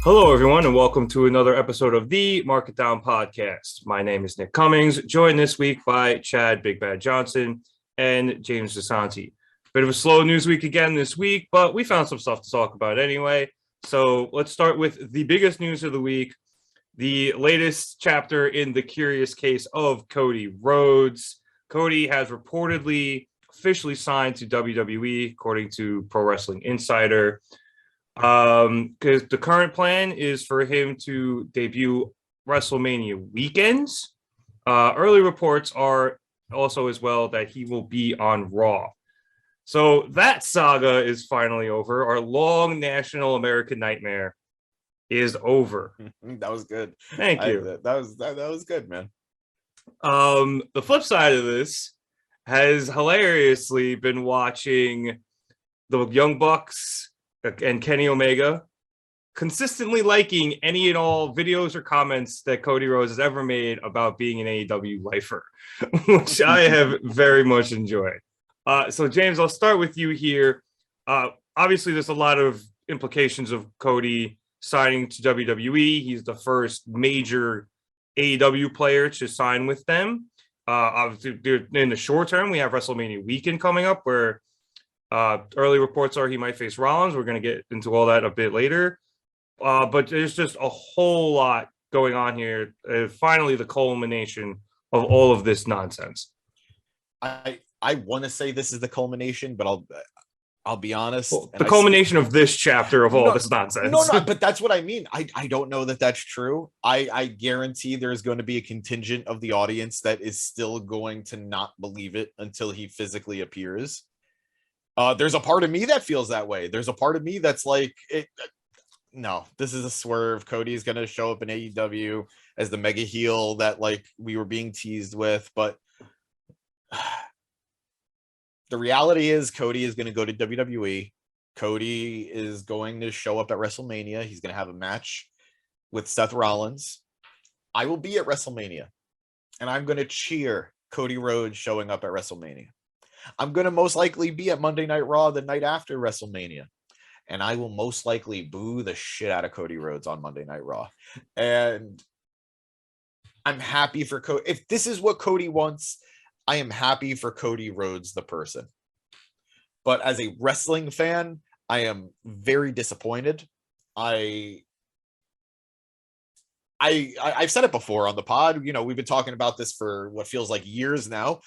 Hello, everyone, and welcome to another episode of the Market Down Podcast. My name is Nick Cummings, joined this week by Chad Big Bad Johnson and James Gisante. Bit of a slow news week again this week, but we found some stuff to talk about anyway. So let's start with the biggest news of the week, the latest chapter in the curious case of Cody Rhodes. Cody has reportedly officially signed to WWE, according to Pro Wrestling Insider. Because the current plan is for him to debut WrestleMania weekends. Early reports are also as well that he will be on Raw. So that saga is finally over. Our long national American nightmare is over. That was good. Thank you. That was good, man. The flip side of this has hilariously been watching the Young Bucks and Kenny Omega consistently liking any and all videos or comments that Cody Rhodes has ever made about being an AEW lifer, which I have very much enjoyed. So James, I'll start with you here. Obviously, there's a lot of implications of Cody signing to WWE. He's the first major AEW player to sign with them. Obviously, in the short term, we have WrestleMania weekend coming up where early reports are he might face Rollins. We're going to get into all that a bit later. But there's just a whole lot going on here. Finally, the culmination of all of this nonsense. I want to say this is the culmination, but I'll be honest. Well, the culmination of this chapter of all this nonsense. No, but that's what I mean. I don't know that that's true. I guarantee there's going to be a contingent of the audience that is still going to not believe it until he physically appears. There's a part of me that feels that way. There's a part of me that's like, no, this is a swerve. Cody's going to show up in AEW as the mega heel that like we were being teased with. But the reality is Cody is going to go to WWE. Cody is going to show up at WrestleMania. He's going to have a match with Seth Rollins. I will be at WrestleMania and I'm going to cheer Cody Rhodes showing up at WrestleMania. I'm going to most likely be at Monday Night Raw the night after WrestleMania. And I will most likely boo the shit out of Cody Rhodes on Monday Night Raw. And I'm happy for Cody. If this is what Cody wants, I am happy for Cody Rhodes, the person. But as a wrestling fan, I am very disappointed. I've said it before on the pod. You know, we've been talking about this for what feels like years now.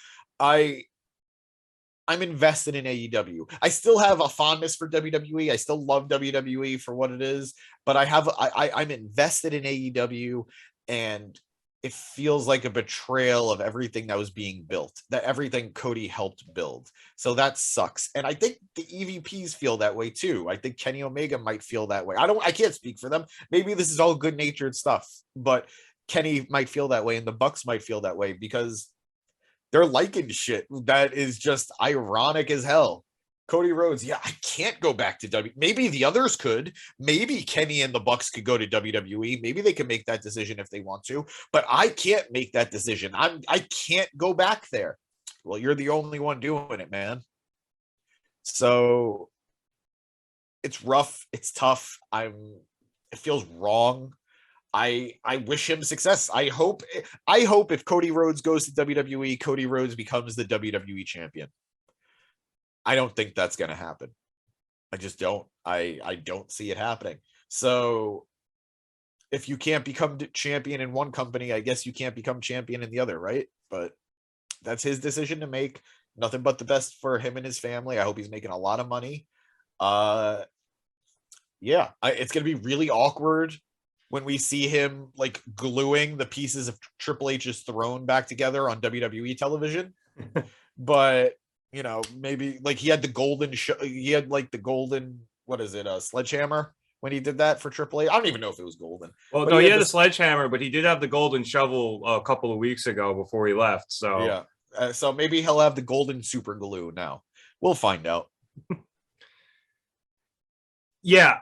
I'm invested in AEW. I still have a fondness for WWE. I still love WWE for what it is, but I'm invested in AEW, and it feels like a betrayal of everything that was being built, that everything Cody helped build. So that sucks. And I think the EVPs feel that way too. I think Kenny Omega might feel that way. I can't speak for them. Maybe this is all good-natured stuff, but Kenny might feel that way and the Bucks might feel that way because they're liking shit that is just ironic as hell. Cody Rhodes, yeah, I can't go back to WWE. Maybe the others could. Maybe Kenny and the Bucks could go to WWE. Maybe they can make that decision if they want to. But I can't make that decision. I can't go back there. Well, you're the only one doing it, man. So it's rough. It's tough. It feels wrong. I wish him success. I hope if Cody Rhodes goes to WWE, Cody Rhodes becomes the WWE champion. I don't think that's going to happen. I just don't. I don't see it happening. So if you can't become champion in one company, I guess you can't become champion in the other, right? But that's his decision to make. Nothing but the best for him and his family. I hope he's making a lot of money. Yeah, it's going to be really awkward when we see him like gluing the pieces of Triple H's throne back together on WWE television. But, you know, maybe like he had the golden, what is it? A sledgehammer when he did that for Triple H. I don't even know if it was golden. Well, no, he had the sledgehammer, but he did have the golden shovel a couple of weeks ago before he left. So yeah. So maybe he'll have the golden super glue now. We'll find out. Yeah.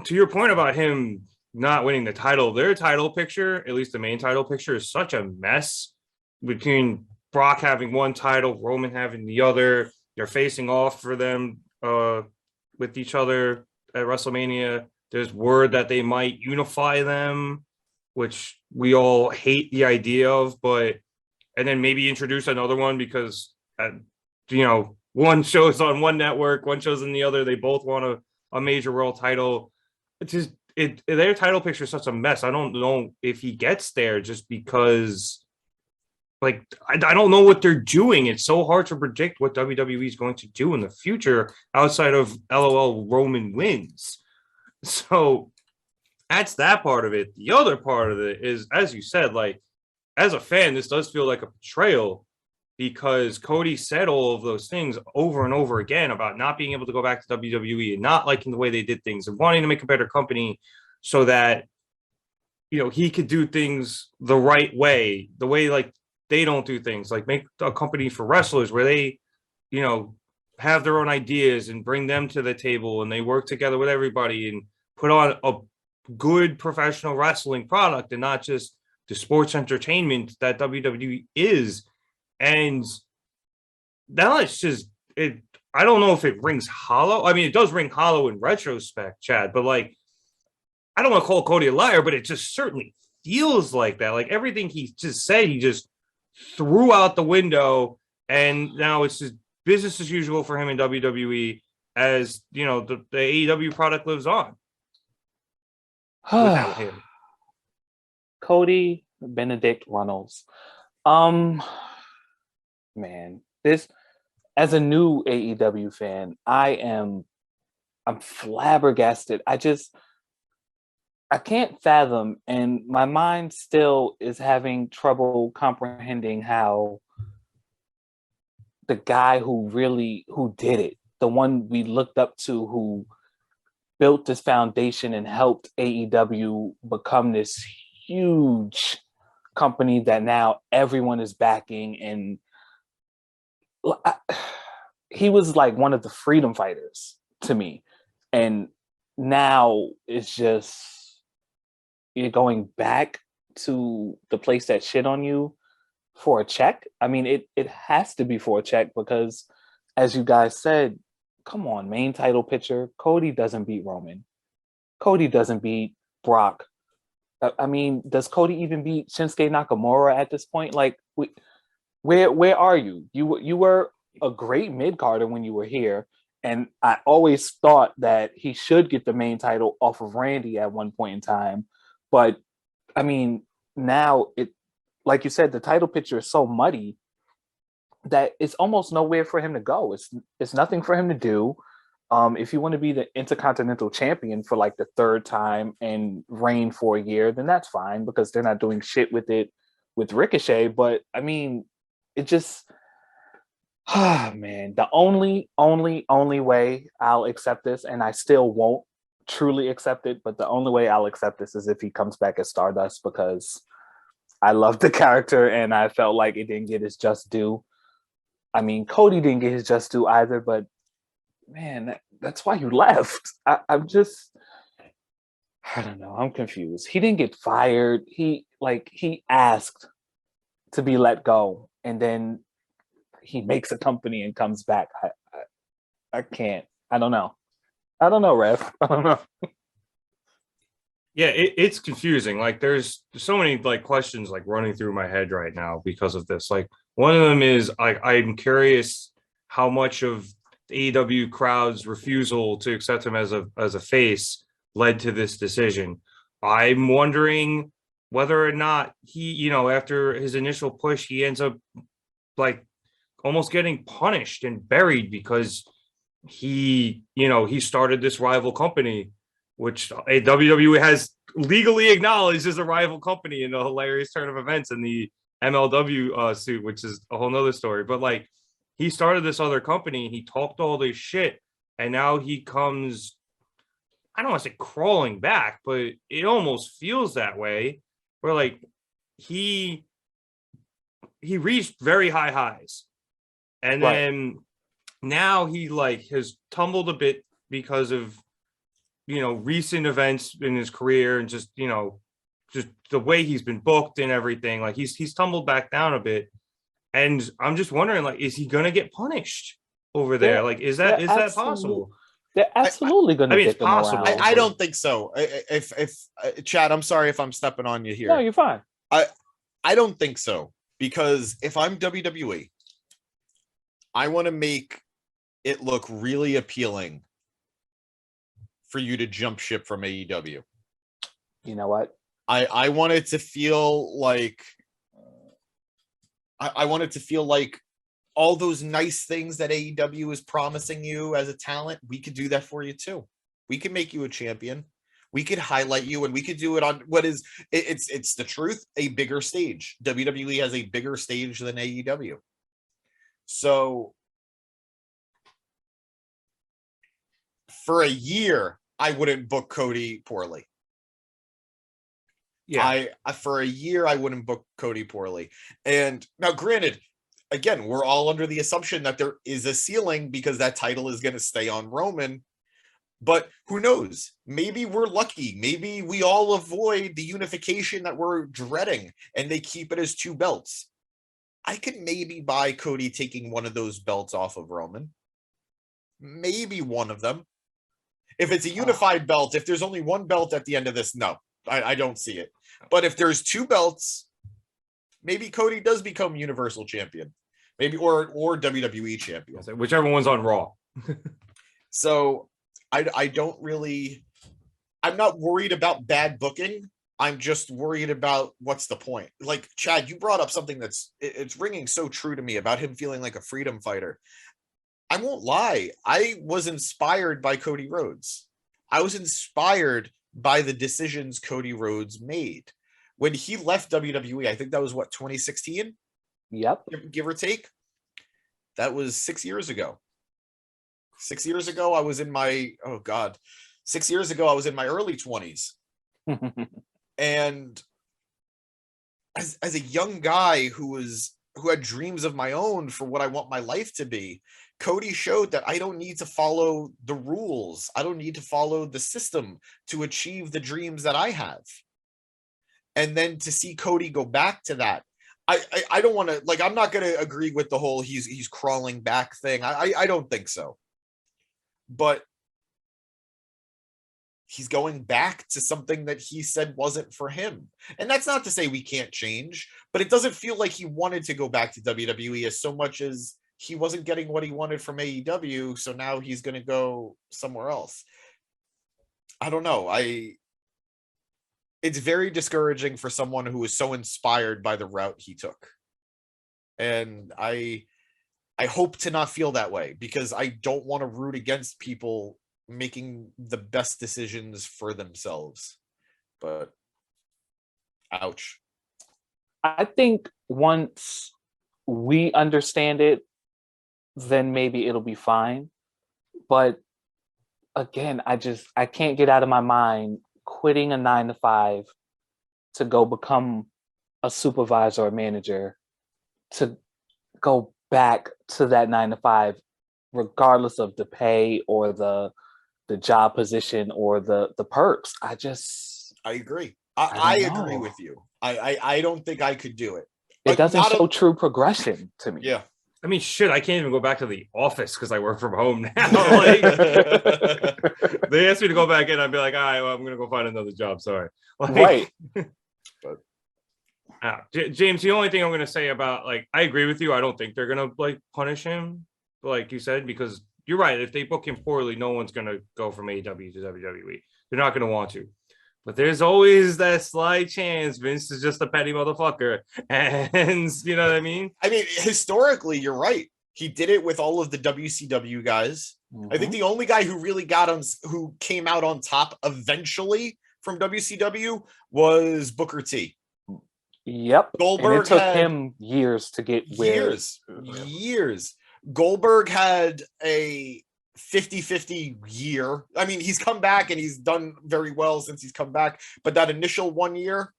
To your point about him not winning the title, their title picture, at least the main title picture, is such a mess between Brock having one title, Roman having the other. They're facing off for them with each other at WrestleMania. There's word that they might unify them, which we all hate the idea of, but and then maybe introduce another one because one show's on one network, one show's in the other. They both want a major world title. It's just their title picture is such a mess. I don't know if he gets there just because like I don't know what they're doing. It's so hard to predict what WWE is going to do in the future outside of LOL Roman wins. So that's that part of it. The other part of it is, as you said, like as a fan, this does feel like a betrayal because Cody said all of those things over and over again about not being able to go back to WWE and not liking the way they did things and wanting to make a better company so that, he could do things the right way, the way like they don't do things, like make a company for wrestlers where they, have their own ideas and bring them to the table and they work together with everybody and put on a good professional wrestling product and not just the sports entertainment that WWE is. And now it's just it. I don't know if it rings hollow. I mean, it does ring hollow in retrospect, Chad. But like, I don't want to call Cody a liar, but it just certainly feels like that. Like everything he just said, he just threw out the window, and now it's just business as usual for him in WWE. As the AEW product lives on without him. Cody Benedict Runnels. Man, this as a new AEW fan, I'm flabbergasted. I can't fathom, and my mind still is having trouble comprehending how the guy who did it, the one we looked up to, who built this foundation and helped AEW become this huge company that now everyone is backing, and he was like one of the freedom fighters to me, and now it's just you're going back to the place that shit on you for a check. I mean, it has to be for a check because, as you guys said, come on, main title picture, Cody doesn't beat Roman, Cody doesn't beat Brock. I mean, does Cody even beat Shinsuke Nakamura at this point? Like, where are you? You were a great mid-carder when you were here, and I always thought that he should get the main title off of Randy at one point in time. But I mean, now like you said, the title picture is so muddy that it's almost nowhere for him to go. It's nothing for him to do. If you want to be the Intercontinental Champion for like the third time and reign for a year, then that's fine because they're not doing shit with it with Ricochet. But I mean, it just, man, the only way I'll accept this, and I still won't truly accept it, but the only way I'll accept this is if he comes back as Stardust, because I love the character and I felt like it didn't get its just due. I mean, Cody didn't get his just due either, but man, that's why you left. I don't know. I'm confused. He didn't get fired. He asked to be let go, and then he makes a company and comes back. I can't. I don't know, Rev. I don't know. Yeah, it's confusing. Like there's so many like questions like running through my head right now because of this. Like one of them is I'm curious how much of the AEW crowd's refusal to accept him as a face led to this decision. I'm wondering whether or not he, after his initial push, he ends up like almost getting punished and buried because he started this rival company, which WWE has legally acknowledged as a rival company in a hilarious turn of events in the MLW suit, which is a whole nother story. But like, he started this other company, he talked all this shit, and now he comes, I don't want to say crawling back, but it almost feels that way, where like he reached very high highs. And then now he like has tumbled a bit because of recent events in his career and just just the way he's been booked and everything. Like he's tumbled back down a bit, and I'm just wondering, like, is he gonna get punished over there? Like, is that possible? They're absolutely going I to mean, get it's them possible. around. I don't think so. If Chad, I'm sorry if I'm stepping on you here. No, you're fine. I don't think so, because if I'm WWE, I want to make it look really appealing for you to jump ship from AEW. You know what? I want it to feel like I want it to feel like all those nice things that AEW is promising you as a talent, we could do that for you too. We can make you a champion. We could highlight you, and we could do it on what is it's the truth, a bigger stage. WWE has a bigger stage than AEW. So for a year, I wouldn't book Cody poorly. Yeah. For a year, I wouldn't book Cody poorly. And now, granted, again, we're all under the assumption that there is a ceiling because that title is going to stay on Roman. But who knows? Maybe we're lucky. Maybe we all avoid the unification that we're dreading, and they keep it as 2 belts. I could maybe buy Cody taking one of those belts off of Roman. Maybe one of them. If it's a unified belt, if there's only one belt at the end of this, no, I don't see it. But if there's 2 belts, maybe Cody does become Universal Champion, maybe or WWE Champion, Whichever one's on Raw. So I don't really. I'm not worried about bad booking. I'm just worried about what's the point. Like, Chad, you brought up something it's ringing so true to me about him feeling like a freedom fighter. I won't lie. I was inspired by Cody Rhodes. I was inspired by the decisions Cody Rhodes made when he left WWE. I think that was 2016. Yep. Give or take. That was 6 years ago. 6 years ago, I was in my 6 years ago, I was in my early 20s. And as a young guy who had dreams of my own for what I want my life to be, Cody showed that I don't need to follow the rules. I don't need to follow the system to achieve the dreams that I have. And then to see Cody go back to that, I don't want to, like, I'm not going to agree with the whole he's crawling back thing. I don't think so. But he's going back to something that he said wasn't for him. And that's not to say we can't change, but it doesn't feel like he wanted to go back to WWE as so much as he wasn't getting what he wanted from AEW. So now he's going to go somewhere else. I don't know. It's very discouraging for someone who was so inspired by the route he took. And I hope to not feel that way, because I don't want to root against people making the best decisions for themselves. But ouch. I think once we understand it, then maybe it'll be fine. But again, I can't get out of my mind quitting a 9-to-5 to go become a supervisor or manager, to go back to that 9-to-5, regardless of the pay or the job position or the perks. I agree. I agree with you. I don't think I could do it. It doesn't show true progression to me. Yeah. I mean, shit, I can't even go back to the office because I work from home now. Like, they asked me to go back in, I'd be like, all right, well, I'm going to go find another job. Sorry. Like, right. But, James, the only thing I'm going to say about, like, I agree with you. I don't think they're going to, like, punish him, like you said, because you're right. If they book him poorly, no one's going to go from AEW to WWE. They're not going to want to. But there's always that slight chance Vince is just a petty motherfucker. And you know what I mean? I mean, historically, you're right. He did it with all of the WCW guys. Mm-hmm. I think the only guy who really who came out on top eventually from WCW was Booker T. Yep. Goldberg, and it took him years to get years. Goldberg had a 50-50 year. I mean, he's come back and he's done very well since he's come back, but that initial 1 year,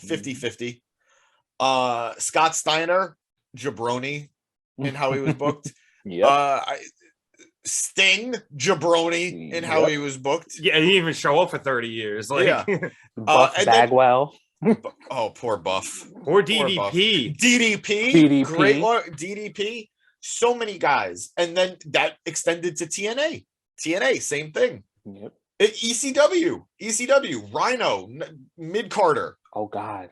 50-50. Scott Steiner, jabroni in how he was booked. Sting, jabroni in how he was booked. Yeah, he didn't even show up for 30 years. Like, yeah. Buff Bagwell. Poor Buff. Or DDP. DDP. Great DDP. So many guys. And then that extended to TNA. TNA, same thing. Yep. ECW, Rhino, Mid Carter. Oh God.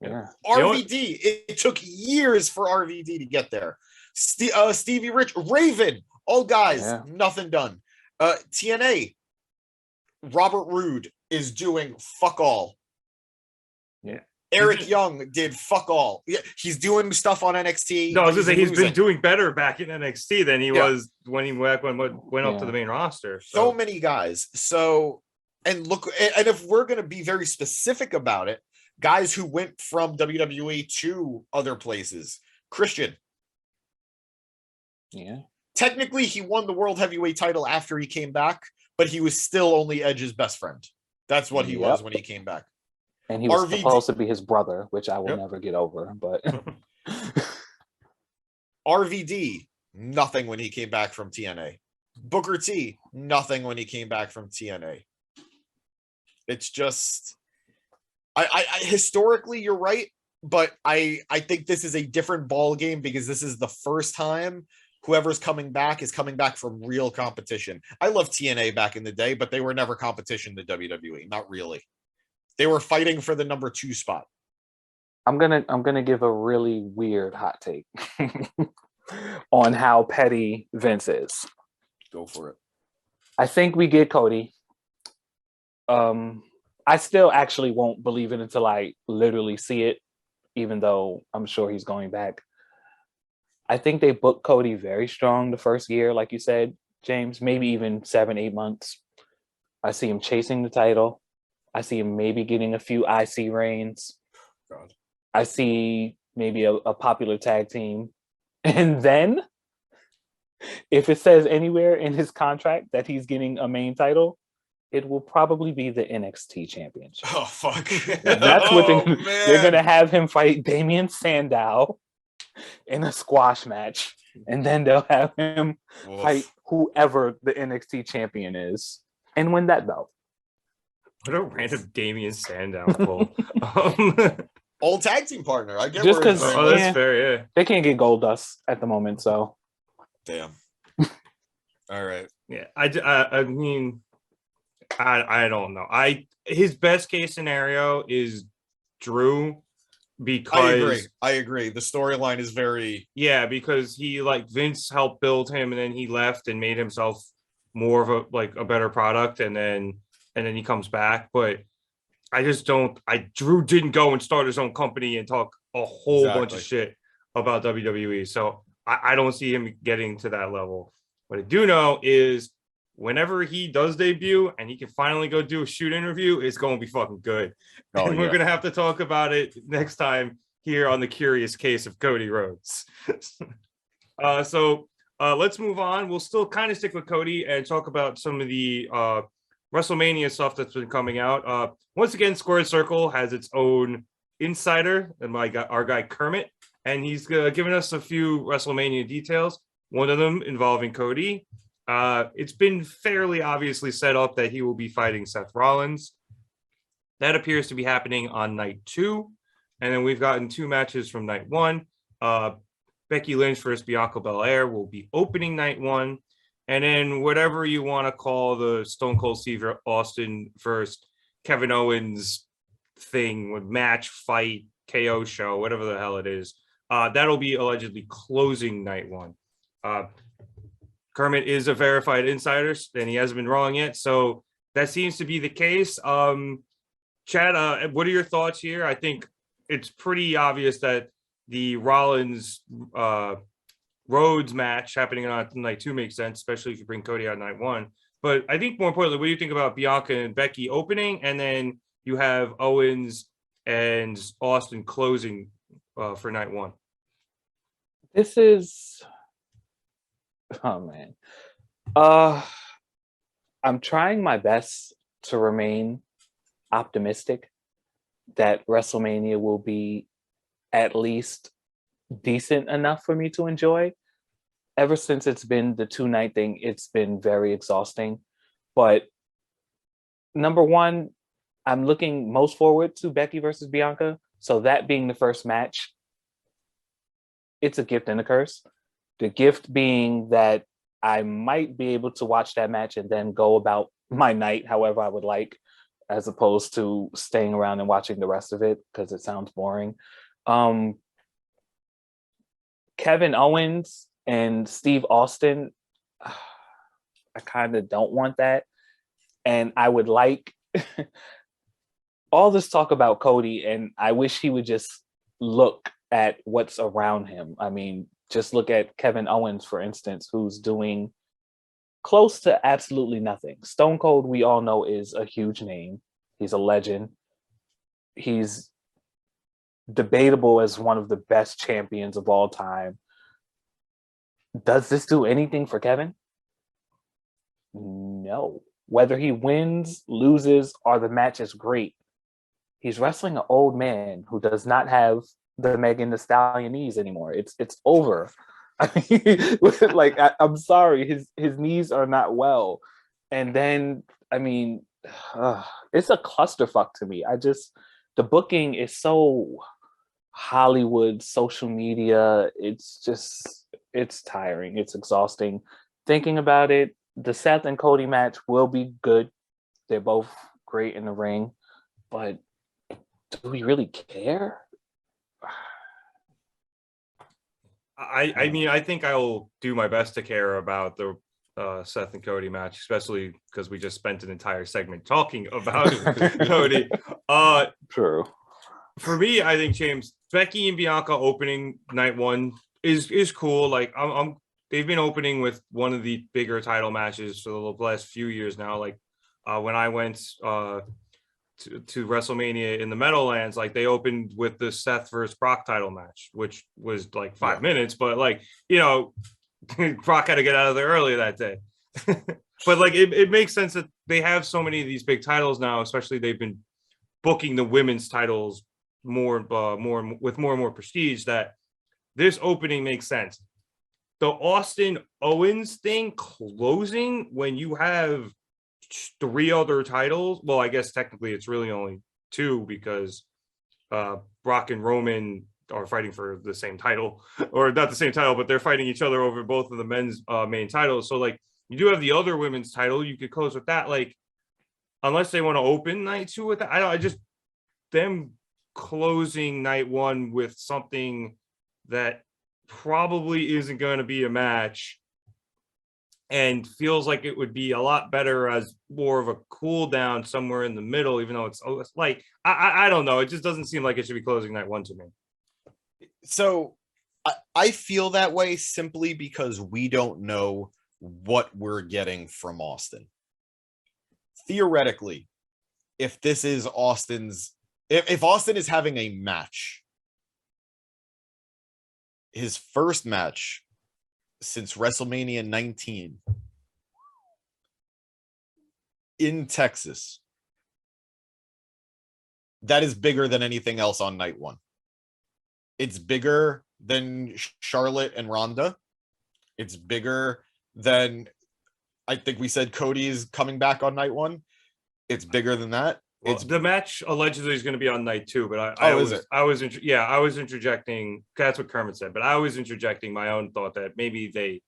Yeah. RVD. It took years for RVD to get there. Stevie Rich, Raven, all guys, nothing done. TNA, Robert Roode is doing fuck all. Yeah. Eric Young did fuck all. Yeah, he's doing stuff on NXT. No, I was gonna say he's been doing better back in NXT than he was when he went up to the main roster. So many guys. So, and look, and if we're gonna be very specific about it, guys who went from WWE to other places. Christian. Yeah. Technically, he won the World Heavyweight title after he came back, but he was still only Edge's best friend. That's what he was when he came back. And he was supposed to be his brother, which I will never get over. But RVD, nothing when he came back from TNA. Booker T, nothing when he came back from TNA. It's just, I historically, you're right, but I think this is a different ball game because this is the first time whoever's coming back is coming back from real competition. I love TNA back in the day, but they were never competition to WWE. Not really. They were fighting for the number 2 spot. I'm gonna give a really weird hot take on how petty Vince is. Go for it. I think we get Cody. I still actually won't believe it until I literally see it, even though I'm sure he's going back. I think they booked Cody very strong the first year, like you said, James, maybe even 7-8 months. I see him chasing the title. I see him maybe getting a few IC reigns. God. I see maybe a popular tag team. And then, if it says anywhere in his contract that he's getting a main title, it will probably be the NXT championship. Oh, fuck. That's what they're going to have him fight Damian Sandow in a squash match. And then they'll have him fight whoever the NXT champion is and win that belt. What a random Damian Sandow pull. Old tag team partner. I get just because that's fair, yeah. They can't get gold dust at the moment, so damn. All right. Yeah, I mean, I don't know. His best case scenario is Drew because I agree. The storyline is very because he Vince helped build him and then he left and made himself more of a better product and then he comes back. But I just don't. Drew didn't go and start his own company and talk a whole bunch of shit about WWE. So I don't see him getting to that level. What I do know is whenever he does debut and he can finally go do a shoot interview, it's going to be fucking good. And we're going to have to talk about it next time here on the Curious Case of Cody Rhodes. So let's move on. We'll still kind of stick with Cody and talk about some of the WrestleMania stuff that's been coming out. Once again, Squared Circle has its own insider, and our guy Kermit, and he's given us a few WrestleMania details. One of them involving Cody. It's been fairly obviously set up that he will be fighting Seth Rollins. That appears to be happening on night 2, and then we've gotten 2 matches from night 1. Becky Lynch versus Bianca Belair will be opening night 1. And then whatever you want to call the Stone Cold Steve Austin versus Kevin Owens thing with match, fight, KO show, whatever the hell it is, that'll be allegedly closing night 1. Kermit is a verified insider, and he hasn't been wrong yet. So that seems to be the case. Chad, what are your thoughts here? I think it's pretty obvious that the Rollins Rhodes match happening on night 2 makes sense, especially if you bring Cody on night 1. But I think more importantly, what do you think about Bianca and Becky opening, and then you have Owens and Austin closing for night 1? This is, oh man, I'm trying my best to remain optimistic that WrestleMania will be at least decent enough for me to enjoy. Ever since it's been the 2-night thing, it's been very exhausting. But number 1, I'm looking most forward to Becky versus Bianca. So that being the first match, it's a gift and a curse. The gift being that I might be able to watch that match and then go about my night however I would like, as opposed to staying around and watching the rest of it because it sounds boring. Kevin Owens and Steve Austin, I kind of don't want that. And I would like all this talk about Cody, and I wish he would just look at what's around him. I mean, just look at Kevin Owens, for instance, who's doing close to absolutely nothing. Stone Cold, we all know, is a huge name. He's a legend. He's debatable as one of the best champions of all time. Does this do anything for Kevin? No. Whether he wins, loses, or the match is great, he's wrestling an old man who does not have the Megan Thee Stallion knees anymore. It's over. I mean, like I'm sorry, his knees are not well. And then I mean, it's a clusterfuck to me. The booking is so Hollywood, social media. It's tiring. It's exhausting. Thinking about it, the Seth and Cody match will be good. They're both great in the ring, but do we really care? I mean, I think I'll do my best to care about the Seth and Cody match, especially because we just spent an entire segment talking about Cody. True. For me, I think James, Becky and Bianca opening night one is cool. Like they've been opening with one of the bigger title matches for the last few years now. Like when I went to WrestleMania in the Meadowlands, like they opened with the Seth versus Brock title match, which was like 5 minutes, but like, you know, Brock had to get out of there early that day. But like it makes sense that they have so many of these big titles now, especially they've been booking the women's titles more with more and more prestige, that this opening makes sense. The Austin Owens thing closing when you have 3 other titles. Well, I guess technically it's really only 2 because Brock and Roman are fighting for the same title, or not the same title, but they're fighting each other over both of the men's main titles. So like you do have the other women's title, you could close with that. Like unless they want to open night 2 with that, I just them closing night 1 with something that probably isn't going to be a match and feels like it would be a lot better as more of a cool down somewhere in the middle, even though it's like I don't know, it just doesn't seem like it should be closing night 1 to me. So I feel that way simply because we don't know what we're getting from Austin. Theoretically, if this is Austin's, if Austin is having a match, his first match since WrestleMania 19 in Texas, that is bigger than anything else on night 1. It's bigger than Charlotte and Ronda. It's bigger than, I think we said Cody is coming back on night 1. It's bigger than that. Well, It's the match allegedly is going to be on night 2, but I was interjecting. That's what Kermit said, but I was interjecting my own thought that maybe they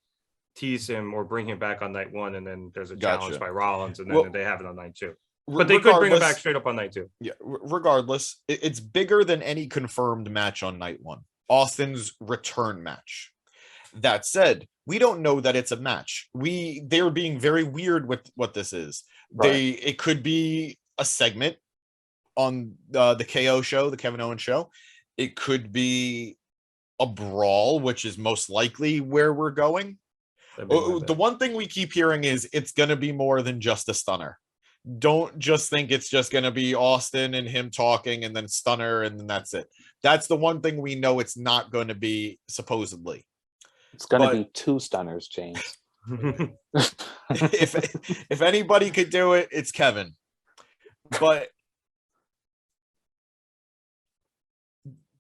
tease him or bring him back on night 1, and then there's a challenge by Rollins, and then they have it on night 2. But they could bring him back straight up on night 2. Yeah, regardless, it's bigger than any confirmed match on night 1. Austin's return match. That said, we don't know that it's a match. They're being very weird with what this is. Right. It could be a segment on the KO show, the Kevin Owens show. It could be a brawl, which is most likely where we're going. The one thing we keep hearing is it's going to be more than just a stunner. Don't just think it's just going to be Austin and him talking and then stunner and then that's it. That's the one thing we know it's not going to be, supposedly. It's going to be 2 stunners, James. if anybody could do it, it's Kevin. But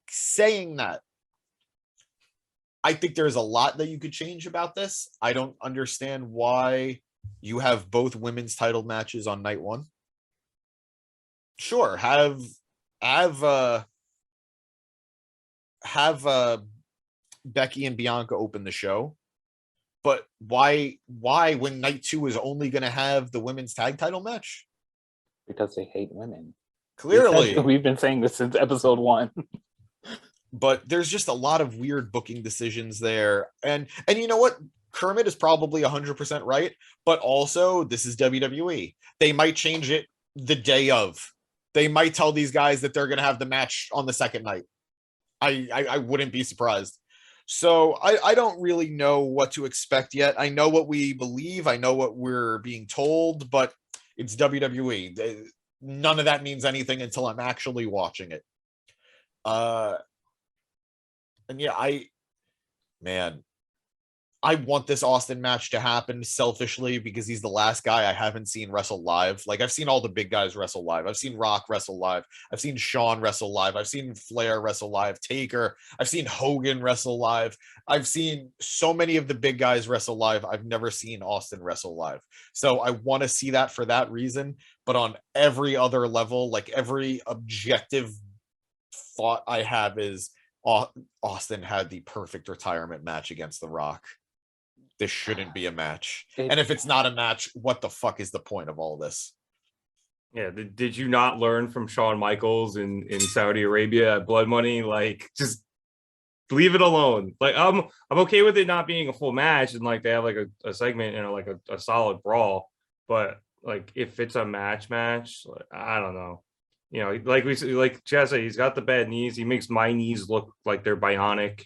saying that, I think there's a lot that you could change about this. I don't understand why you have both women's title matches on night 1. Sure, have Becky and Bianca open the show. But why when night 2 is only going to have the women's tag title match? Because they hate women. Clearly. We've been saying this since episode 1. But there's just a lot of weird booking decisions there. And you know what? Kermit is probably 100% right, but also this is WWE. They might change it the day of. They might tell these guys that they're going to have the match on the second night. I wouldn't be surprised. So I don't really know what to expect yet. I know what we believe. I know what we're being told, but it's WWE. None of that means anything until I'm actually watching it. And yeah, I want this Austin match to happen selfishly because he's the last guy I haven't seen wrestle live. Like, I've seen all the big guys wrestle live. I've seen Rock wrestle live. I've seen Shawn wrestle live. I've seen Flair wrestle live. Taker. I've seen Hogan wrestle live. I've seen so many of the big guys wrestle live. I've never seen Austin wrestle live. So I want to see that for that reason. But on every other level, like every objective thought I have is Austin had the perfect retirement match against The Rock. This shouldn't be a match. And if it's not a match, what the fuck is the point of all this? Yeah, did you not learn from Shawn Michaels in Saudi Arabia at Blood Money? Like, just leave it alone. Like, I'm okay with it not being a full match and like they have like a segment and like a solid brawl. But like, if it's a match, like, I don't know. You know, like Jesse, he's got the bad knees. He makes my knees look like they're bionic.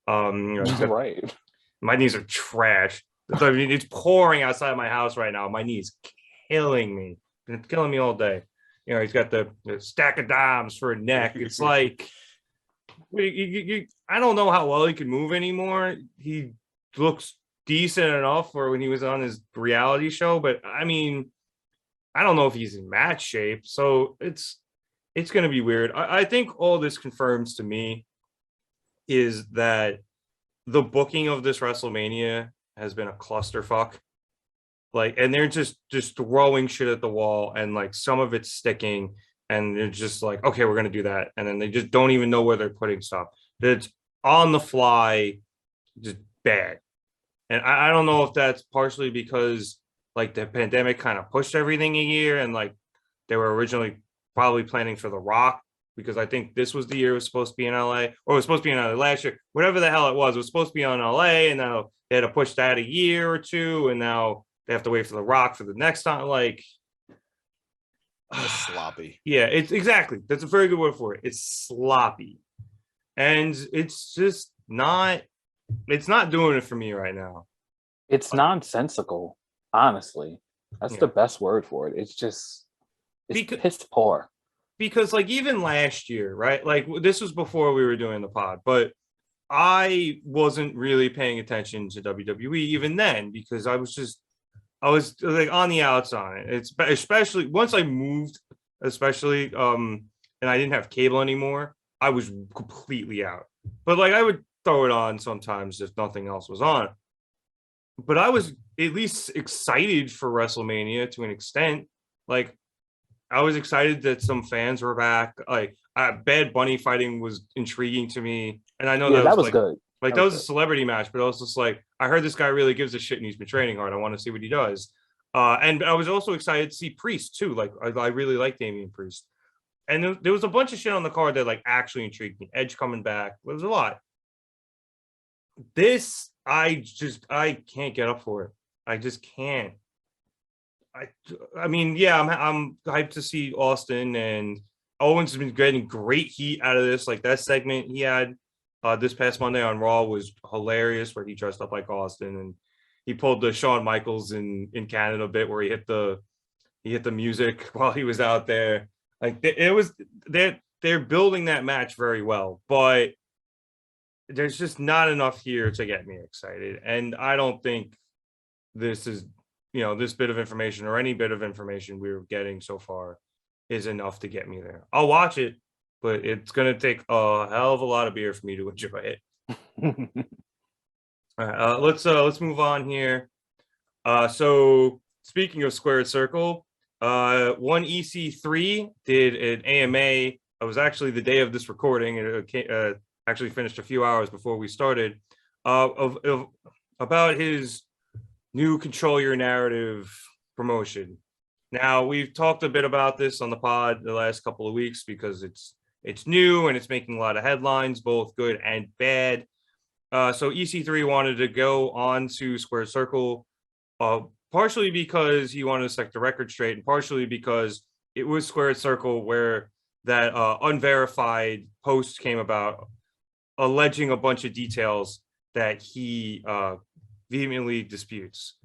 You know, Right. My knees are trash. I mean, it's pouring outside my house right now. My knees killing me. It's killing me all day. You know, he's got the stack of dimes for a neck. It's like, I don't know how well he can move anymore. He looks decent enough for when he was on his reality show, but I mean, I don't know if he's in match shape. So it's going to be weird. I think all this confirms to me is that the booking of this WrestleMania has been a clusterfuck. Like, and they're just throwing shit at the wall, and like some of it's sticking, and they're just like, okay, we're gonna do that, and then they just don't even know where they're putting stuff. It's on the fly, just bad. And I don't know if that's partially because like the pandemic kind of pushed everything a year, and like they were originally probably planning for The Rock, because I think this was the year it was supposed to be in LA, or it was supposed to be in LA last year, whatever the hell it was supposed to be on LA, and now they had to push that a year or two, and now they have to wait for The Rock for the next time. Like, sloppy. Yeah, it's exactly. That's a very good word for it. It's sloppy. And it's just not, it's not doing it for me right now. It's nonsensical, honestly. That's the best word for it. It's just, it's piss poor. Because like even last year, right? Like this was before we were doing the pod, but I wasn't really paying attention to WWE even then, because I was like on the outs on it. It's especially once I moved, especially and I didn't have cable anymore, I was completely out. But like I would throw it on sometimes if nothing else was on. But I was at least excited for WrestleMania to an extent. Like I was excited that some fans were back. Like Bad Bunny fighting was intriguing to me, and I know that was like, good. Like that was a celebrity match, but I was just like, I heard this guy really gives a shit and he's been training hard. I want to see what he does. And I was also excited to see Priest too. Like I really like Damian Priest. And there was a bunch of shit on the card that like actually intrigued me. Edge coming back. There was a lot. This, I can't get up for it. I just can't. I mean, yeah, I'm hyped to see Austin, and Owens has been getting great heat out of this. Like that segment he had this past Monday on Raw was hilarious, where he dressed up like Austin and he pulled the Shawn Michaels in Canada bit where he hit the music while he was out there. Like it was, they're building that match very well, but there's just not enough here to get me excited. And I don't think this is, this bit of information or any bit of information we're getting so far is enough to get me there. I'll watch it, but it's going to take a hell of a lot of beer for me to enjoy it. All right, let's move on here. So speaking of Squared Circle, one EC3 did an AMA. It was actually the day of this recording. It actually finished a few hours before we started. Of about his new Control Your Narrative promotion. Now, we've talked a bit about this on the pod the last couple of weeks because it's new and it's making a lot of headlines, both good and bad. So EC3 wanted to go on to Squared Circle, partially because he wanted to set the record straight, and partially because it was Squared Circle where that unverified post came about, alleging a bunch of details that he vehemently disputes.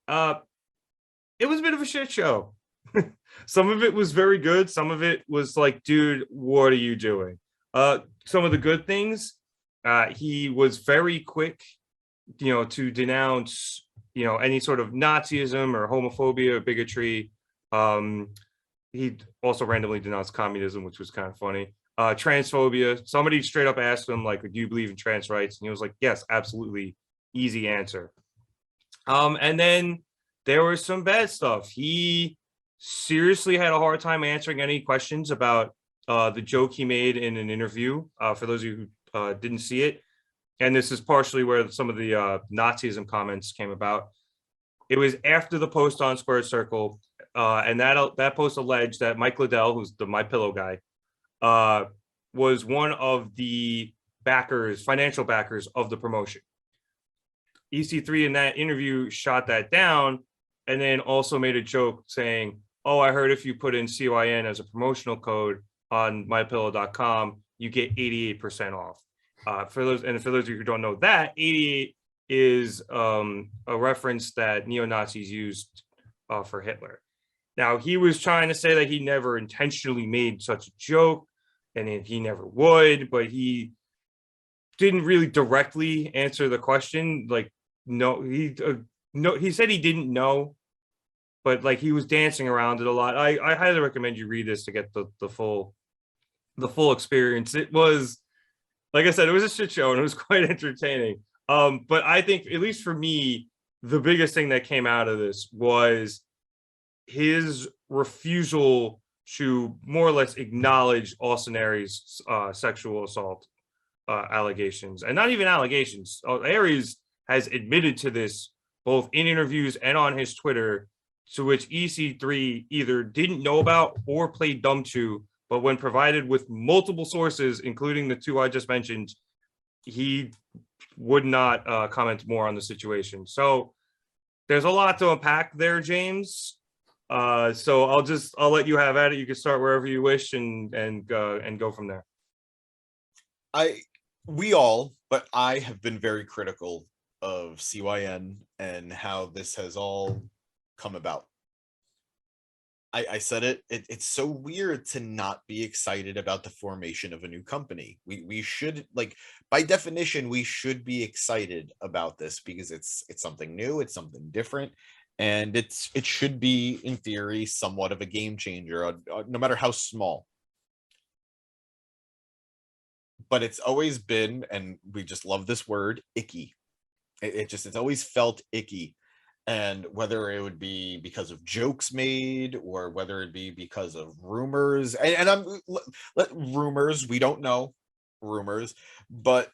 It was a bit of a shit show. Some of it was very good. Some of it was like, dude, what are you doing? Some of the good things, he was very quick, to denounce, any sort of Nazism or homophobia or bigotry. He also randomly denounced communism, which was kind of funny. Transphobia. Somebody straight up asked him, like, do you believe in trans rights? And he was like, yes, absolutely. Easy answer. And then there was some bad stuff. He seriously had a hard time answering any questions about the joke he made in an interview. For those of you who didn't see it, and this is partially where some of the Nazism comments came about. It was after the post on Squared Circle, and that post alleged that Mike Liddell, who's the My Pillow guy, was one of the financial backers of the promotion. EC3 in that interview shot that down, and then also made a joke saying, oh, I heard if you put in CYN as a promotional code on mypillow.com, you get 88% off. For those of you who don't know, that 88 is a reference that neo-Nazis used for Hitler. Now, he was trying to say that he never intentionally made such a joke, and he never would, but he didn't really directly answer the question. Like, no, he said he didn't know, but like he was dancing around it a lot. I highly recommend you read this to get the full experience. It was, like I said, it was a shit show and it was quite entertaining. But I think, at least for me, the biggest thing that came out of this was his refusal to more or less acknowledge Austin Aries' sexual assault allegations, and not even allegations. Aries has admitted to this both in interviews and on his Twitter, to which EC3 either didn't know about or played dumb to, but when provided with multiple sources, including the two I just mentioned, he would not comment more on the situation. So there's a lot to unpack there, James. So I'll let you have at it. You can start wherever you wish and go from there. I have been very critical of CYN and how this has all come about. I said it's so weird to not be excited about the formation of a new company. We should, like, by definition, we should be excited about this because it's something new, it's something different, and it should be, in theory, somewhat of a game changer, no matter how small. But it's always been, and we just love this word, icky. It's always felt icky. And whether it would be because of jokes made or whether it be because of rumors, and rumors, we don't know, rumors, but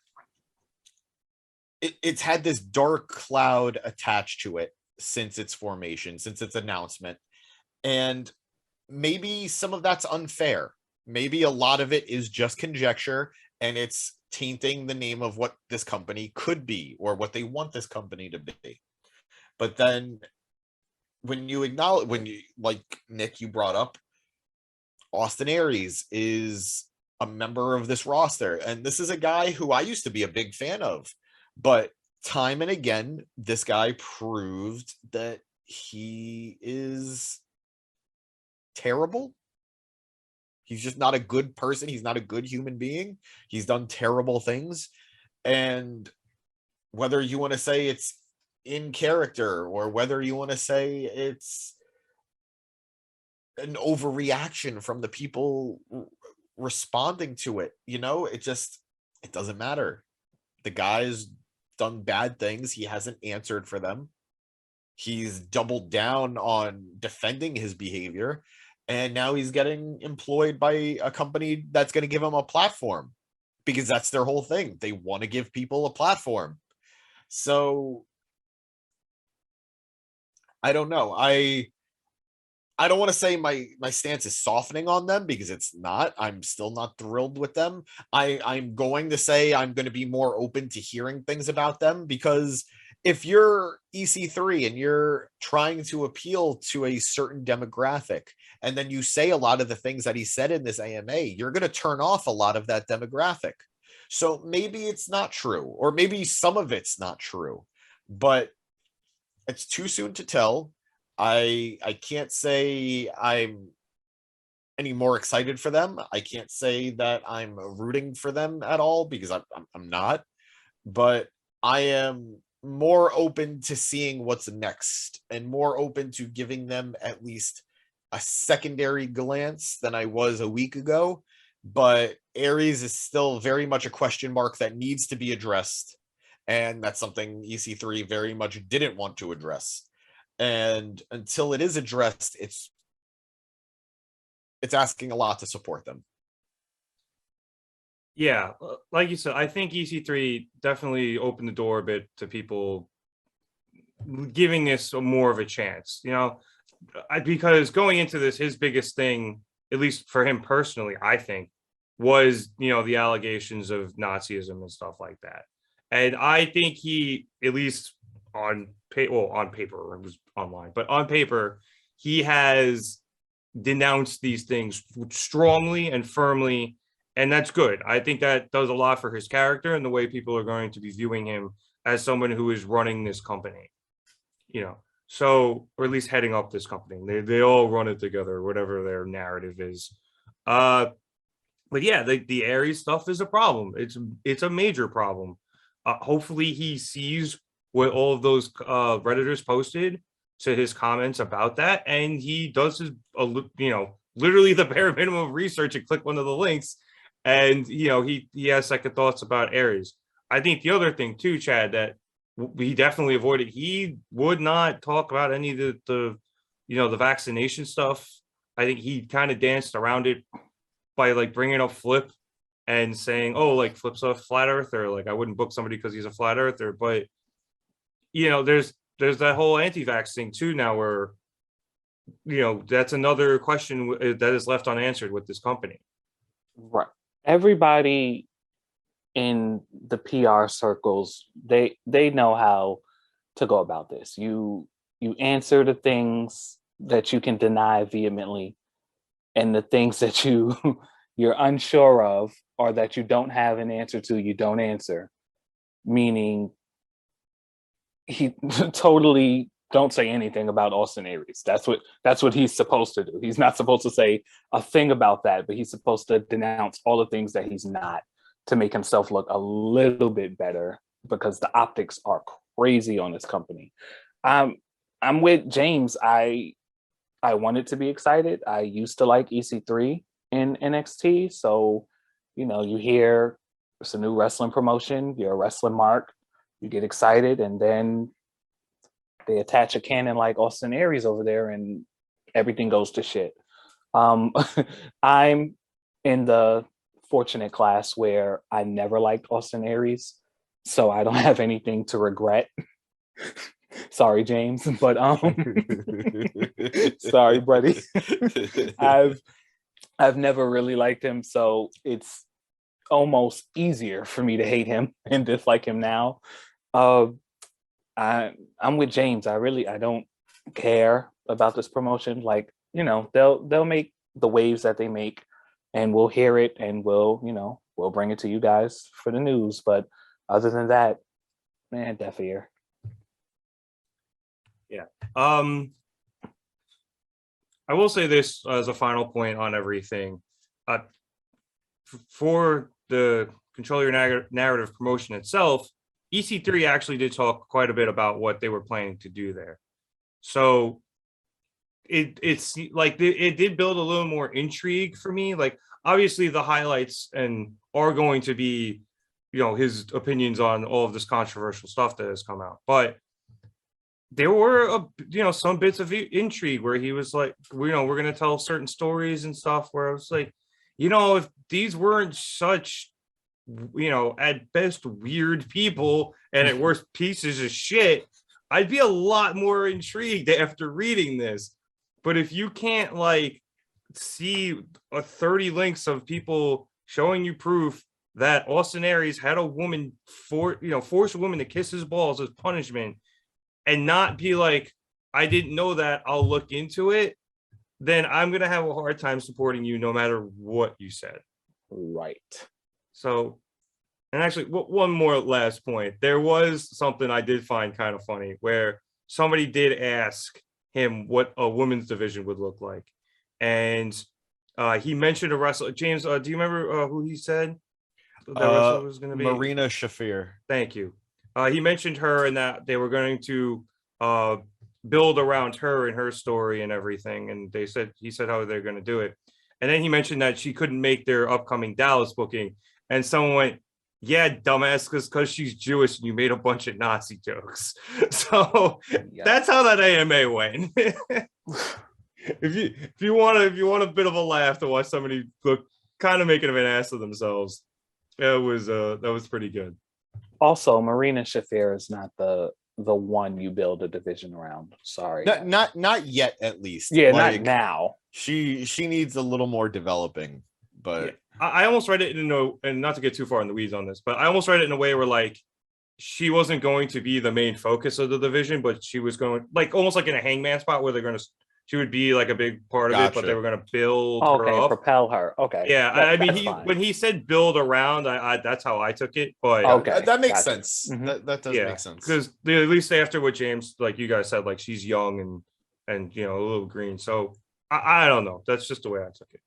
it's had this dark cloud attached to it since its formation, since its announcement. And maybe some of that's unfair. Maybe a lot of it is just conjecture, and it's tainting the name of what this company could be or what they want this company to be. But then when you, like Nick, you brought up, Austin Aries is a member of this roster. And this is a guy who I used to be a big fan of. But time and again, this guy proved that he is terrible. He's just not a good person. He's not a good human being. He's done terrible things. And whether you want to say it's in character or whether you want to say it's an overreaction from the people responding to it, it doesn't matter. The guy's done bad things. He hasn't answered for them. He's doubled down on defending his behavior, and now he's getting employed by a company that's going to give him a platform, because that's their whole thing. They want to give people a platform. So I don't know. I don't want to say my stance is softening on them, because it's not. I'm still not thrilled with them. I'm going to say I'm going to be more open to hearing things about them, because if you're EC3 and you're trying to appeal to a certain demographic, and then you say a lot of the things that he said in this AMA, you're going to turn off a lot of that demographic. So maybe it's not true, or maybe some of it's not true, but it's too soon to tell. I can't say I'm any more excited for them. I can't say that I'm rooting for them at all, because I'm not. But I am more open to seeing what's next, and more open to giving them at least a secondary glance than I was a week ago. But Aries is still very much a question mark that needs to be addressed. And that's something EC3 very much didn't want to address. And until it is addressed, it's asking a lot to support them. Yeah, like you said, I think EC3 definitely opened the door a bit to people giving this more of a chance, because going into this, his biggest thing, at least for him personally, I think, was, the allegations of Nazism and stuff like that. And I think he, at least on paper, it was online, but on paper, he has denounced these things strongly and firmly, and that's good. I think that does a lot for his character and the way people are going to be viewing him as someone who is running this company, so, or at least heading up this company. They all run it together, whatever their narrative is. But yeah, the Aries stuff is a problem. It's a major problem. Hopefully he sees what all of those Redditors posted to his comments about that, and he does his, literally the bare minimum of research and click one of the links, and he has second thoughts about Aries. I think the other thing too, Chad, that he definitely avoided, he would not talk about any of the the vaccination stuff. I think he kind of danced around it by like bringing up Flip and saying, oh, like Flip's a flat earther, like I wouldn't book somebody because he's a flat earther. But there's that whole anti-vax thing too now, where that's another question that is left unanswered with this company. Right. Everybody in the PR circles, they know how to go about this. You answer the things that you can deny vehemently, and the things that you're unsure of, or that you don't have an answer to, you don't answer. Meaning, he totally don't say anything about Austin Aries. That's what he's supposed to do. He's not supposed to say a thing about that, but he's supposed to denounce all the things that he's not, to make himself look a little bit better, because the optics are crazy on this company. I'm with James. I wanted to be excited. I used to like EC3 in NXT, so you hear it's a new wrestling promotion, you're a wrestling mark, you get excited, and then they attach a cannon like Austin Aries over there, and everything goes to shit. I'm in the fortunate class where I never liked Austin Aries, so I don't have anything to regret. Sorry, James, but sorry, buddy. I've never really liked him, so it's almost easier for me to hate him and dislike him now. I'm with James. I don't care about this promotion. Like, they'll make the waves that they make, and we'll hear it, and we'll bring it to you guys for the news. But other than that, man, deaf ear. Yeah. I will say this as a final point on everything. For the Control Your Narrative promotion itself, EC3 actually did talk quite a bit about what they were planning to do there. So it's like it did build a little more intrigue for me. Like, obviously the highlights are going to be, his opinions on all of this controversial stuff that has come out. But there were, some bits of intrigue where he was like, we're going to tell certain stories and stuff, where I was like, if these weren't such, at best weird people and at worst pieces of shit, I'd be a lot more intrigued after reading this. But if you can't like see 30 links of people showing you proof that Austin Aries had a woman force a woman to kiss his balls as punishment, and not be like, I didn't know that, I'll look into it, then I'm gonna have a hard time supporting you no matter what you said. Right. So, and actually, one more last point. There was something I did find kind of funny where somebody did ask him what a women's division would look like, and he mentioned a wrestler. James, do you remember who he said that wrestler was going to be? Marina Shafir. Thank you. He mentioned her and that they were going to build around her and her story and everything. And he said how they're going to do it. And then he mentioned that she couldn't make their upcoming Dallas booking. And someone went, yeah, dumbass, because she's Jewish and you made a bunch of Nazi jokes. So that's how that AMA went. If you want a bit of a laugh to watch somebody look kind of making an ass of themselves, that was pretty good. Also, Marina Shafir is not the one you build a division around. Sorry, not yet, at least. Yeah, like, not now. She needs a little more developing. But yeah. I almost read it and not to get too far in the weeds on this, but I almost read it in a way where like she wasn't going to be the main focus of the division, but she was going like almost like in a Hangman spot where she would be like a big part of it, but they were going to build her up, propel her. Okay, yeah. I mean, when he said build around, I that's how I took it. But okay, that makes sense. Mm-hmm. That does make sense because at least after what James, like you guys said, like she's young and a little green. So I don't know. That's just the way I took it.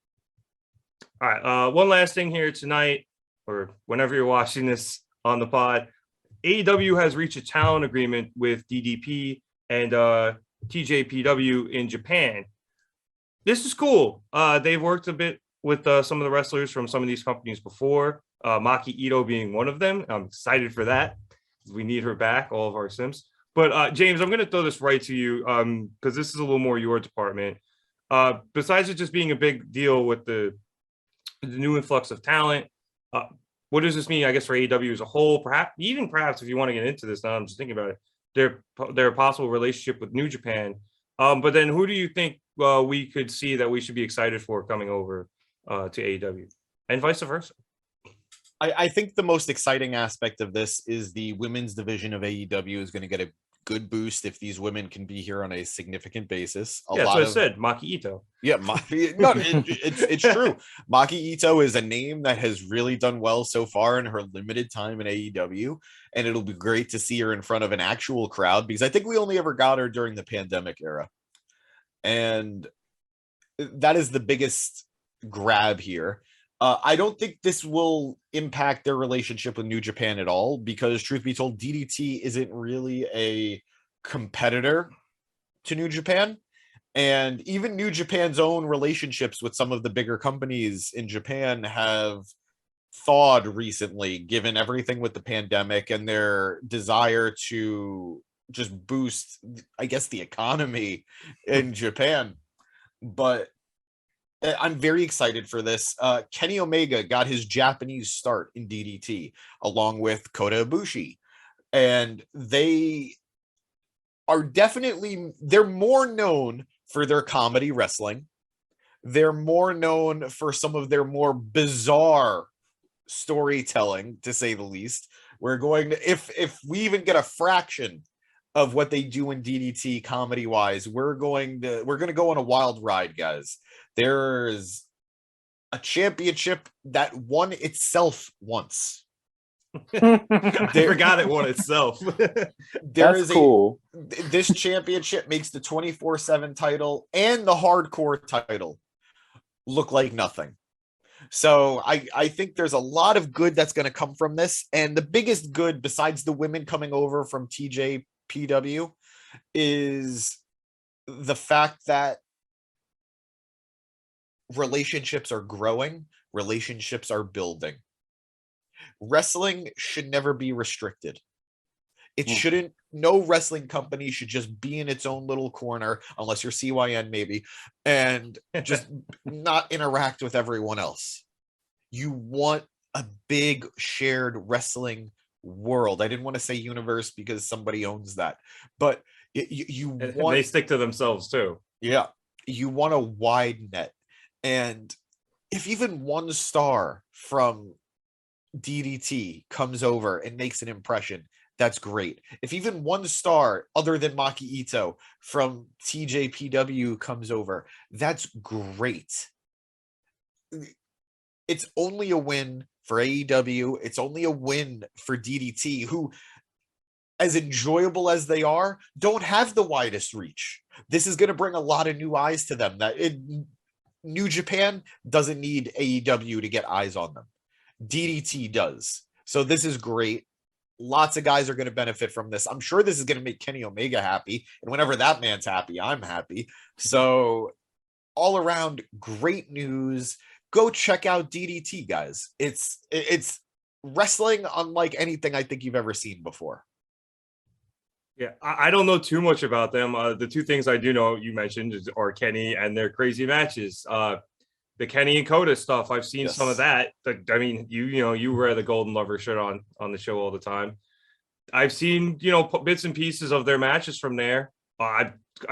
All right. One last thing here tonight, or whenever you're watching this on the pod, AEW has reached a talent agreement with DDP and TJPW in Japan. This is cool. They've worked a bit with some of the wrestlers from some of these companies before, Maki Ito being one of them. I'm excited for that. We need her back, all of our Sims. But James, I'm going to throw this right to you because this is a little more your department. Besides it just being a big deal with the new influx of talent, what does this mean, I guess, for AEW as a whole? Perhaps if you want to get into this, now I'm just thinking about it, their possible relationship with New Japan. But then who do you think we could see that we should be excited for coming over to AEW, and vice versa? I think the most exciting aspect of this is the women's division of AEW is going to get a good boost if these women can be here on a significant basis. That's what I said, Maki Ito. Yeah, it's true. Maki Ito is a name that has really done well so far in her limited time in AEW, and it'll be great to see her in front of an actual crowd because I think we only ever got her during the pandemic era. And that is the biggest grab here. I don't think this will impact their relationship with New Japan at all because, truth be told, DDT isn't really a competitor to New Japan. And even New Japan's own relationships with some of the bigger companies in Japan have thawed recently, given everything with the pandemic and their desire to just boost, I guess, the economy in Japan. But I'm very excited for this. Kenny Omega got his Japanese start in DDT along with Kota Ibushi. And they are they're more known for their comedy wrestling. They're more known for some of their more bizarre storytelling, to say the least. We're going to, if we even get a fraction of what they do in DDT comedy wise, we're going to go on a wild ride, guys. There's a championship that won itself once. I forgot it won itself. That's cool. This championship makes the 24/7 title and the hardcore title look like nothing. So I think there's a lot of good that's going to come from this. And the biggest good, besides the women coming over from TJPW, is the fact that relationships are growing, relationships are building. Wrestling should never be restricted. It shouldn't, no wrestling company should just be in its own little corner, unless you're CYN maybe, and just not interact with everyone else. You want a big shared wrestling world. I didn't want to say universe because somebody owns that, but you And want, they stick to themselves too. yeah, you want a wide net. And if even one star from DDT comes over and makes an impression, that's great. If even one star other than Maki Ito from TJPW comes over, that's great. It's only a win for AEW. It's only a win for DDT, who, as enjoyable as they are, don't have the widest reach. This is going to bring a lot of new eyes to them. New Japan doesn't need AEW to get eyes on them. DDT does. So this is great. Lots of guys are going to benefit from this. I'm sure this is going to make Kenny Omega happy. And whenever that man's happy, I'm happy. So all around, great news. Go check out DDT, guys. It's wrestling unlike anything I think you've ever seen before. Yeah, I don't know too much about them. The two things I do know you mentioned are Kenny and their crazy matches. The Kenny and Coda stuff, I've seen some of that. I mean, you wear the Golden Lover shirt on the show all the time. I've seen bits and pieces of their matches from there. I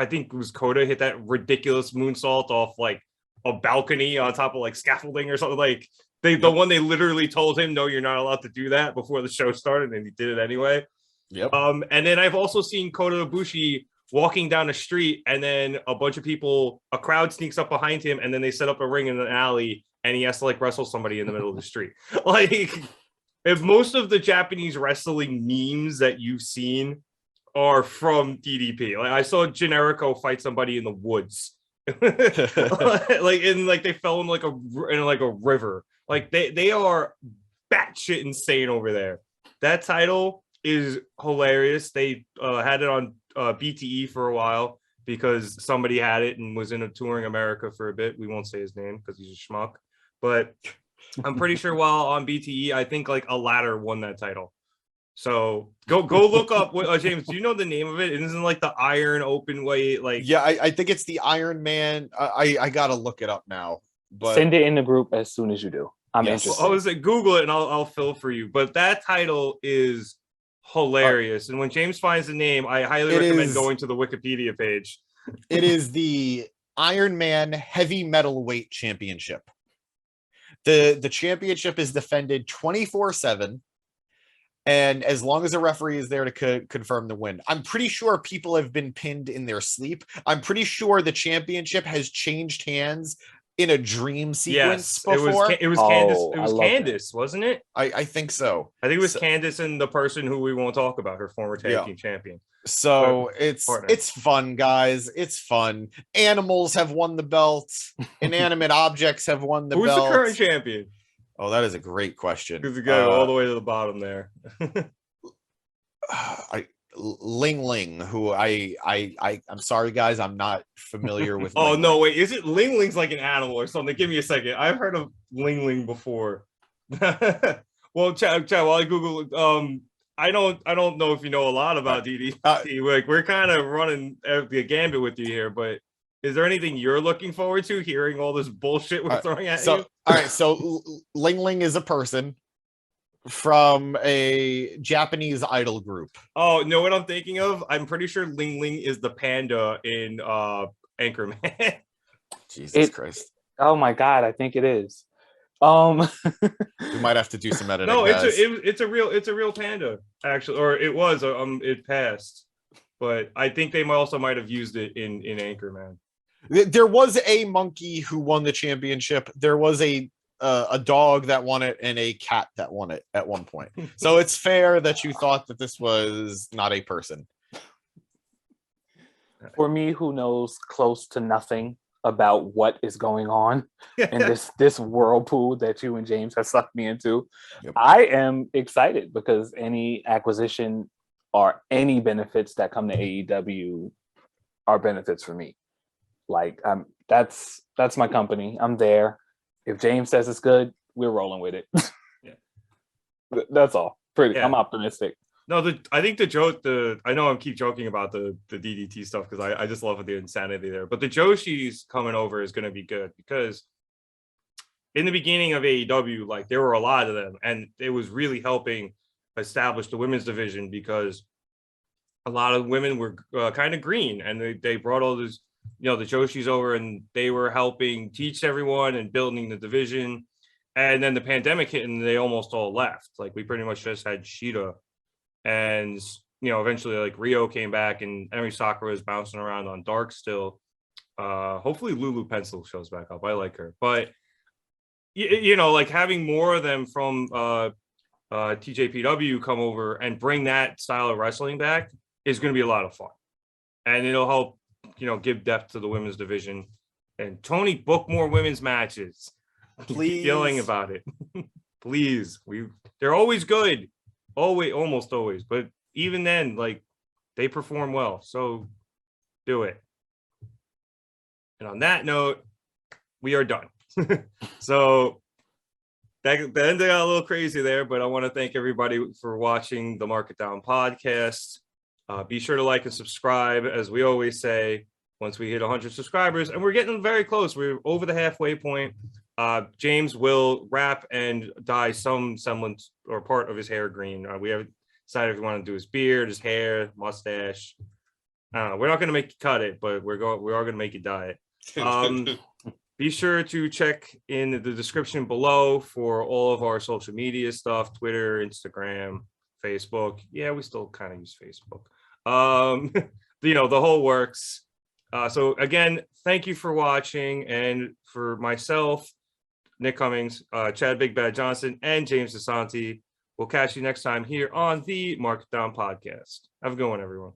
think it was Coda hit that ridiculous moonsault off like a balcony on top of like scaffolding or something. Like the one they literally told him, no, you're not allowed to do that before the show started, and he did it anyway. Yep. And then I've also seen Kota Ibushi walking down the street, and then a crowd sneaks up behind him, and then they set up a ring in an alley, and he has to like wrestle somebody in the middle of the street. Like, if most of the Japanese wrestling memes that you've seen are from DDP, like I saw Generico fight somebody in the woods, like they fell in like a river. Like they are batshit insane over there. That title is hilarious. They had it on BTE for a while because somebody had it and was in a touring America for a bit. We won't say his name because he's a schmuck, but I'm pretty sure while on BTE, I think like a ladder won that title. So go look up what James, do you know the name of it? It isn't like the Iron Open Weight, like yeah, I think it's the Iron Man. I gotta look it up now. But send it in the group as soon as you do. I'm interested. I was like, Google it and I'll fill for you. But that title is hilarious. And when James finds the name, I highly recommend going to the Wikipedia page. It is the Iron Man Heavy Metalweight Championship. The championship is defended 24/7. And as long as a referee is there to confirm the win, I'm pretty sure people have been pinned in their sleep. I'm pretty sure the championship has changed hands in a dream sequence before. It was Candace. It was Candace, wasn't it? I think so. I think it was Candace and the person who we won't talk about, her former tag team champion. So it's fun, guys. It's fun. Animals have won the belt. Inanimate objects have won the belt. Who's the current champion? Oh, that is a great question. Because we go all the way to the bottom there. Ling Ling, who I'm sorry, guys, I'm not familiar with. Oh, no, wait, is it Ling Ling's like an animal or something? Give me a second. I've heard of Ling Ling before. Well, Chad, while I Google, I don't know if you know a lot about DDT. Like, we're kind of running the gambit with you here, but is there anything you're looking forward to hearing all this bullshit we're throwing at you? All right, so Ling Ling is a person from a Japanese idol group. Oh, know what I'm thinking of? I'm pretty sure Ling Ling is the panda in Anchorman. Jesus Christ. Oh my God, I think it is. We might have to do some editing. No, it's a real panda, actually, or it was. It passed, but I think they might have used it in Anchorman. There was a monkey who won the championship. There was a dog that won it and a cat that won it at one point. So it's fair that you thought that this was not a person. For me, who knows close to nothing about what is going on in this whirlpool that you and James have sucked me into, I am excited because any acquisition or any benefits that come to AEW are benefits for me. Like, that's my company. I'm there. If James says it's good, we're rolling with it. That's all. I'm optimistic. No, I think the joke. I know I keep joking about the DDT stuff because I just love the insanity there. But the Joshi's coming over is going to be good because in the beginning of AEW, like there were a lot of them, and it was really helping established the women's division because a lot of women were kind of green, and they brought all this, the Joshis over, and they were helping teach everyone and building the division. And then the pandemic hit, and they almost all left. Like, we pretty much just had Sheeta, and eventually like Rio came back, and Emi Sakura is bouncing around on Dark still. Hopefully Lulu Pencil shows back up. I like her, but like having more of them from TJPW come over and bring that style of wrestling back is going to be a lot of fun, and it'll help give depth to the women's division. And Tony, book more women's matches. Please. Yelling about it. Please. They're always good. Almost always. But even then, like, they perform well. So do it. And on that note, we are done. So the end got a little crazy there, but I want to thank everybody for watching the Mark It Down podcast. Be sure to like and subscribe, as we always say, once we hit 100 subscribers, and we're getting very close. We're over the halfway point. James will wrap and dye some semblance or part of his hair green. We haven't decided if we want to do his beard, his hair, mustache. I don't know. We're not going to make you cut it, but we are going to make you dye it. Be sure to check in the description below for all of our social media stuff: Twitter, Instagram, Facebook. Yeah, we still kind of use Facebook. The whole works. So again, thank you for watching, and for myself, Nick Cummings, Chad Big Bad Johnson, and James Gisante, we'll catch you next time here on the Mark It Down podcast. Have a good one, everyone.